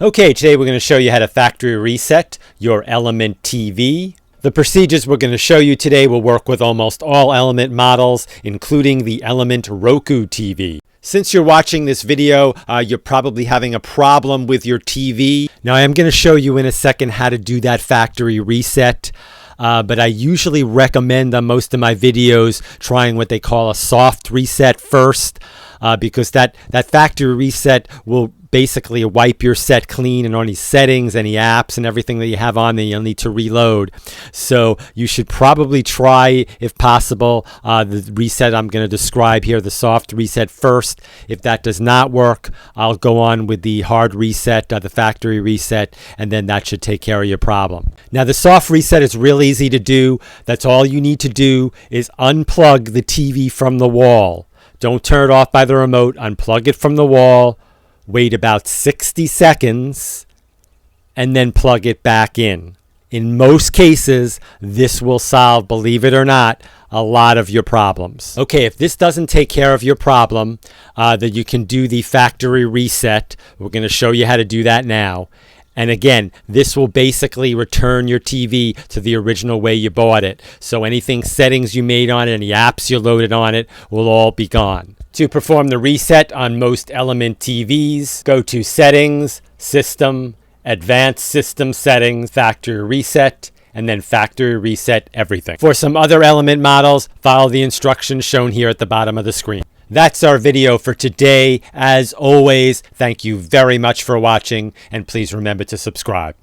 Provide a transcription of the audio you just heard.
Okay, today we're going to show you how to factory reset your Element TV. The procedures we're going to show you today will work with almost all Element models, including the Element Roku TV. Since you're watching this video, you're probably having a problem with your TV. Now, I am going to show you in a second how to do that factory reset. But I usually recommend on most of my videos trying what they call a soft reset first, because that factory reset will basically wipe your set clean, and any settings, any apps, and everything that you have on there, you'll need to reload. So you should probably try, if possible, the reset I'm going to describe here, the soft reset first. If that does not work, I'll go on with the hard reset, the factory reset, and then that should take care of your problem. Now, the soft reset is real easy to do. That's all you need to do is unplug the TV from the wall. Don't turn it off by the remote. Unplug it from the wall. Wait about 60 seconds and then plug it back in. In most cases, this will solve, believe it or not, a lot of your problems. Okay, if this doesn't take care of your problem, then you can do the factory reset. We're going to show you how to do that now. And again, this will basically return your TV to the original way you bought it. So anything settings you made on it, any apps you loaded on it, will all be gone. To perform the reset on most Element TVs, go to Settings, System, Advanced System Settings, Factory Reset, and then Factory Reset Everything. For some other Element models, follow the instructions shown here at the bottom of the screen. That's our video for today. As always, thank you very much for watching, and please remember to subscribe.